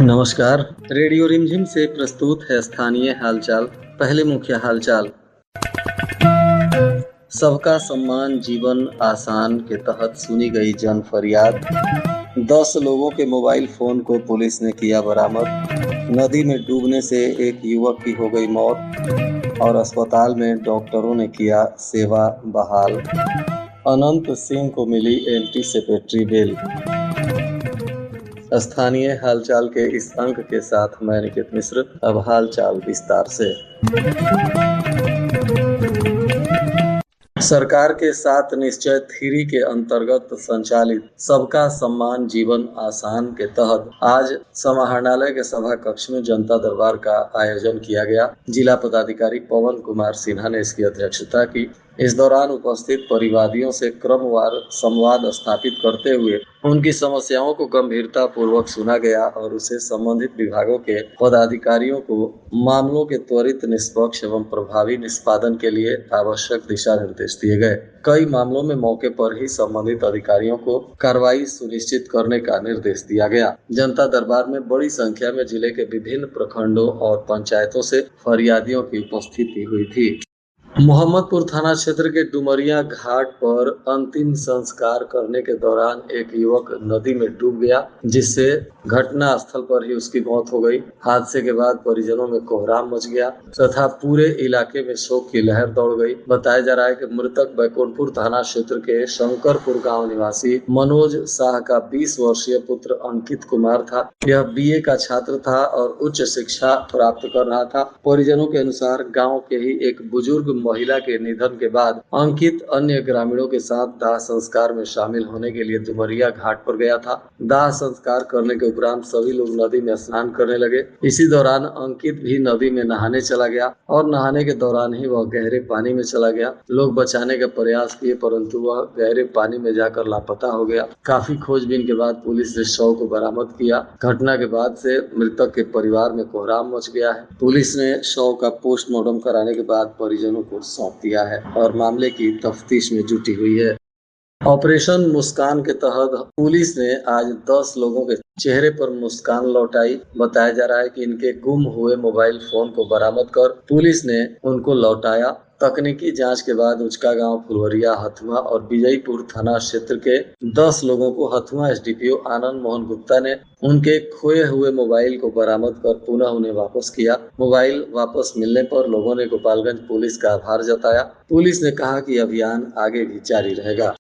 नमस्कार। रेडियो रिमझिम से प्रस्तुत है स्थानीय हालचाल। पहले मुख्य हालचाल। सबका सम्मान जीवन आसान के तहत सुनी गई जन फरियाद। 10 लोगों के मोबाइल फोन को पुलिस ने किया बरामद। नदी में डूबने से एक युवक की हो गई मौत और अस्पताल में डॉक्टरों ने किया सेवा बहाल। अनंत सिंह को मिली एंटीसिपेटरी बेल। स्थानीय हालचाल के इस अंक के साथ मैं निकित मिश्र। अब हालचाल विस्तार से। सरकार के 7 निश्चय थ्री के अंतर्गत संचालित सबका सम्मान जीवन आसान के तहत आज समाहरणालय के सभा कक्ष में जनता दरबार का आयोजन किया गया। जिला पदाधिकारी पवन कुमार सिन्हा ने इसकी अध्यक्षता की। इस दौरान उपस्थित परिवादियों से क्रमवार संवाद स्थापित करते हुए उनकी समस्याओं को गंभीरता पूर्वक सुना गया और उसे संबंधित विभागों के पदाधिकारियों को मामलों के त्वरित, निष्पक्ष एवं प्रभावी निष्पादन के लिए आवश्यक दिशा निर्देश दिए गए। कई मामलों में मौके पर ही संबंधित अधिकारियों को कार्रवाई सुनिश्चित करने का निर्देश दिया गया। जनता दरबार में बड़ी संख्या में जिले के विभिन्न प्रखंडों और पंचायतों से फरियादियों की उपस्थिति हुई थी। मोहम्मदपुर थाना क्षेत्र के डुमरिया घाट पर अंतिम संस्कार करने के दौरान एक युवक नदी में डूब गया, जिससे घटना स्थल पर ही उसकी मौत हो गई। हादसे के बाद परिजनों में कोहराम मच गया तथा पूरे इलाके में शोक की लहर दौड़ गई। बताया जा रहा है कि मृतक बैकुंठपुर थाना क्षेत्र के शंकरपुर गांव निवासी मनोज शाह का 20 वर्षीय पुत्र अंकित कुमार था। यह बीए का छात्र था और उच्च शिक्षा प्राप्त कर रहा था। परिजनों के अनुसार गाँव के ही एक बुजुर्ग महिला के निधन के बाद अंकित अन्य ग्रामीणों के साथ दाह संस्कार में शामिल होने के लिए डुमरिया घाट पर गया था। दाह संस्कार करने के उपरांत सभी लोग नदी में स्नान करने लगे। इसी दौरान अंकित भी नदी में नहाने चला गया और नहाने के दौरान ही वह गहरे पानी में चला गया। लोग बचाने का प्रयास किए परंतु वह गहरे पानी में जाकर लापता हो गया। काफी खोजबीन के बाद पुलिस ने शव को बरामद किया। घटना के बाद से मृतक के परिवार में कोहराम मच गया है। पुलिस ने शव का पोस्टमार्टम कराने के बाद परिजनों को सौंप दिया है और मामले की तफ्तीश में जुटी हुई है। ऑपरेशन मुस्कान के तहत पुलिस ने आज 10 लोगों के चेहरे पर मुस्कान लौटाई। बताया जा रहा है कि इनके गुम हुए मोबाइल फोन को बरामद कर पुलिस ने उनको लौटाया। तकनीकी जांच के बाद उचका गांव, फुलवरिया, हथुआ और विजयपुर थाना क्षेत्र के 10 लोगों को हथुआ एसडीपीओ आनंद मोहन गुप्ता ने उनके खोए हुए मोबाइल को बरामद कर पुनः उन्हें वापस किया। मोबाइल वापस मिलने पर लोगों ने गोपालगंज पुलिस का आभार जताया। पुलिस ने कहा कि अभियान आगे भी जारी रहेगा।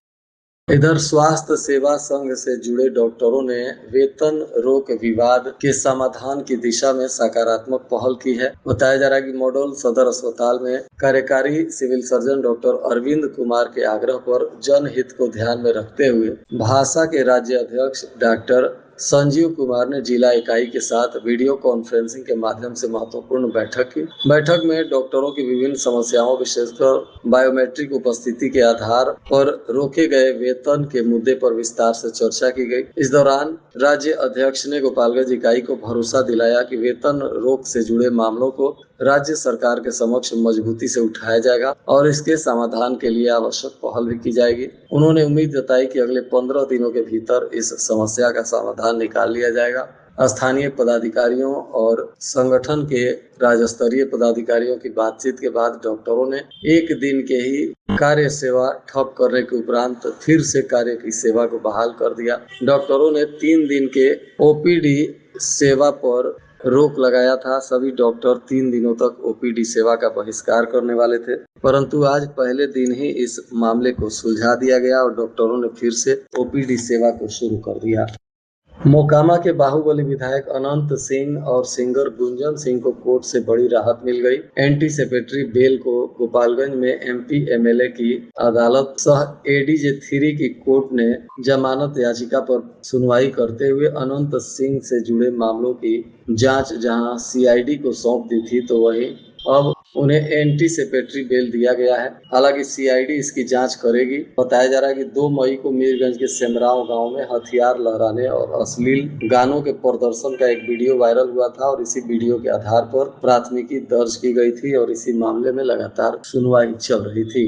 इधर स्वास्थ्य सेवा संघ से जुड़े डॉक्टरों ने वेतन रोक विवाद के समाधान की दिशा में सकारात्मक पहल की है। बताया जा रहा है कि मॉडल सदर अस्पताल में कार्यकारी civil surgeon doctor Arvind Kumar के आग्रह पर जनहित को ध्यान में रखते हुए भाषा के राज्य अध्यक्ष डॉक्टर संजीव कुमार ने जिला इकाई के साथ वीडियो कॉन्फ्रेंसिंग के माध्यम से महत्वपूर्ण बैठक की। बैठक में डॉक्टरों की विभिन्न समस्याओं, विशेषकर बायोमेट्रिक उपस्थिति के आधार पर रोके गए वेतन के मुद्दे पर विस्तार से चर्चा की गई। इस दौरान राज्य अध्यक्ष ने गोपालगंज इकाई को भरोसा दिलाया कि वेतन रोक से जुड़े मामलों को राज्य सरकार के समक्ष मजबूती से उठाया जाएगा और इसके समाधान के लिए आवश्यक पहल भी की जाएगी। उन्होंने उम्मीद जताई कि अगले 15 दिनों के भीतर इस समस्या का समाधान निकाल लिया जाएगा। स्थानीय पदाधिकारियों और संगठन के राज्य स्तरीय पदाधिकारियों की बातचीत के बाद डॉक्टरों ने एक दिन के ही कार्य सेवा ठप करने के उपरांत फिर से कार्य की सेवा को बहाल कर दिया। डॉक्टरों ने 3 दिन के ओपीडी सेवा पर रोक लगाया था। सभी डॉक्टर 3 दिनों तक ओपीडी सेवा का बहिष्कार करने वाले थे, परंतु आज पहले दिन ही इस मामले को सुलझा दिया गया और डॉक्टरों ने फिर से ओपीडी सेवा को शुरू कर दिया। मोकामा के बाहुबली विधायक अनंत सिंह और सिंगर गुंजन सिंह को कोर्ट से बड़ी राहत मिल गई। एंटीसिपेटरी बेल को गोपालगंज में एमपी एमएलए की अदालत सह एडीजे 3 की कोर्ट ने जमानत याचिका पर सुनवाई करते हुए अनंत सिंह से जुड़े मामलों की जांच जहां सीआईडी को सौंप दी थी, तो वहीं अब उन्हें एंटीसिपेटरी बेल दिया गया है। हालांकि सीआईडी इसकी जांच करेगी। बताया जा रहा है कि 2 मई को मीरगंज के सेमराव गांव में हथियार लहराने और अश्लील गानों के प्रदर्शन का एक वीडियो वायरल हुआ था और इसी वीडियो के आधार पर प्राथमिकी दर्ज की गई थी और इसी मामले में लगातार सुनवाई चल रही थी।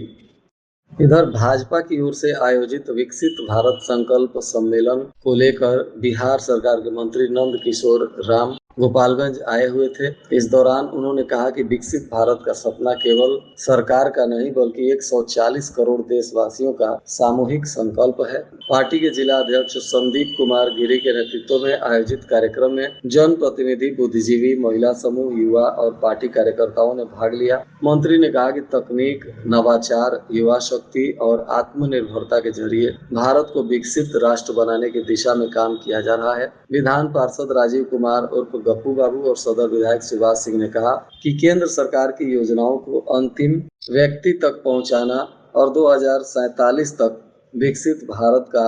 इधर भाजपा की ओर से आयोजित विकसित भारत संकल्प सम्मेलन को लेकर बिहार सरकार के मंत्री नंद किशोर राम गोपालगंज आए हुए थे। इस दौरान उन्होंने कहा कि विकसित भारत का सपना केवल सरकार का नहीं बल्कि 140 करोड़ देशवासियों का सामूहिक संकल्प है। पार्टी के जिला अध्यक्ष संदीप कुमार गिरी के नेतृत्व में आयोजित कार्यक्रम में जनप्रतिनिधि, बुद्धिजीवी, महिला समूह, युवा और पार्टी कार्यकर्ताओं ने भाग लिया। मंत्री ने कहा कि तकनीक, नवाचार, युवा शक्ति और आत्मनिर्भरता के जरिए भारत को विकसित राष्ट्र बनाने की दिशा में काम किया जा रहा है। विधान पार्षद राजीव कुमार उर्फ गप्पू बाबू और सदर विधायक सुभाष सिंह ने कहा कि केंद्र सरकार की योजनाओं को अंतिम व्यक्ति तक पहुंचाना और 2047 तक विकसित भारत का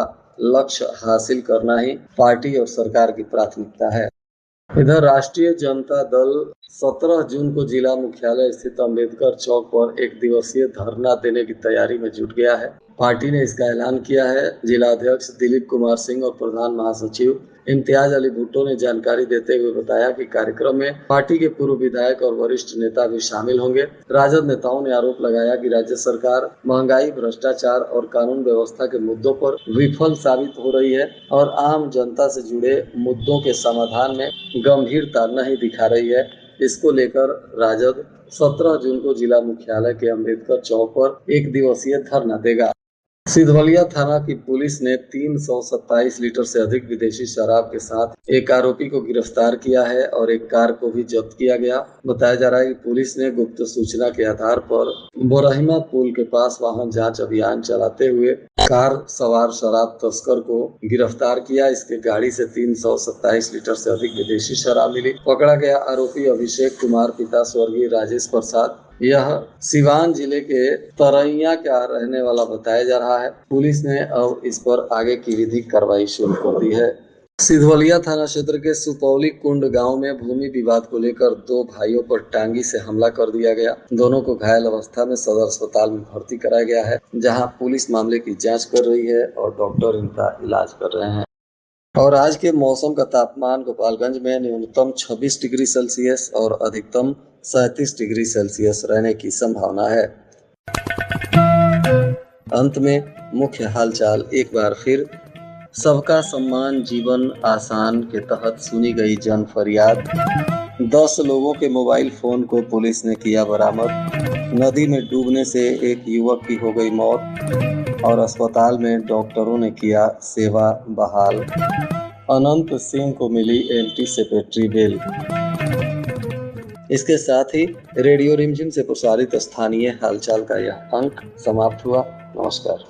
लक्ष्य हासिल करना ही पार्टी और सरकार की प्राथमिकता है। इधर राष्ट्रीय जनता दल 17 जून को जिला मुख्यालय स्थित अंबेडकर चौक पर एक दिवसीय धरना देने की तैयारी में जुट गया है। पार्टी ने इसका ऐलान किया है। जिला अध्यक्ष दिलीप कुमार सिंह और प्रधान महासचिव इम्तियाज अली भुट्टो ने जानकारी देते हुए बताया कि कार्यक्रम में पार्टी के पूर्व विधायक और वरिष्ठ नेता भी शामिल होंगे। राजद नेताओं ने आरोप लगाया कि राज्य सरकार महंगाई, भ्रष्टाचार और कानून व्यवस्था के मुद्दों पर विफल साबित हो रही है और आम जनता से जुड़े मुद्दों के समाधान में गंभीरता नहीं दिखा रही है। इसको लेकर राजद 17 जून को जिला मुख्यालय के अंबेडकर चौक पर एक दिवसीय धरना देगा। सिधवलिया थाना की पुलिस ने 327 लीटर से अधिक विदेशी शराब के साथ एक आरोपी को गिरफ्तार किया है और एक कार को भी जब्त किया गया। बताया जा रहा है कि पुलिस ने गुप्त सूचना के आधार पर बोरहिमा पुल के पास वाहन जांच अभियान चलाते हुए कार सवार शराब तस्कर को गिरफ्तार किया। इसके गाड़ी से 327 लीटर से अधिक विदेशी शराब मिली। पकड़ा गया आरोपी अभिषेक कुमार, पिता स्वर्गीय राजेश प्रसाद, यह सिवान जिले के तरैया का रहने वाला बताया जा रहा है। पुलिस ने अब इस पर आगे की विधिक कार्रवाई शुरू कर दी है। सिधवलिया थाना क्षेत्र के सुपौली कुंड गांव में भूमि विवाद को लेकर 2 भाइयों पर टांगी से हमला कर दिया गया। दोनों को घायल अवस्था में सदर अस्पताल में भर्ती कराया गया है, जहां पुलिस मामले की जांच कर रही है और डॉक्टर इनका इलाज कर रहे हैं। और आज के मौसम का तापमान गोपालगंज में न्यूनतम 26 डिग्री सेल्सियस और अधिकतम 37 डिग्री सेल्सियस रहने की संभावना है। अंत में मुख्य हालचाल एक बार फिर। सबका सम्मान जीवन आसान के तहत सुनी गई जन फरियाद। 10 लोगों के मोबाइल फोन को पुलिस ने किया बरामद। नदी में डूबने से एक युवक की हो गई मौत और अस्पताल में डॉक्टरों ने किया सेवा बहाल। अनंत सिंह को मिली एंटीसिपेटरी बेल। इसके साथ ही रेडियो रिमझिम से प्रसारित स्थानीय हालचाल का यह अंक समाप्त हुआ। नमस्कार।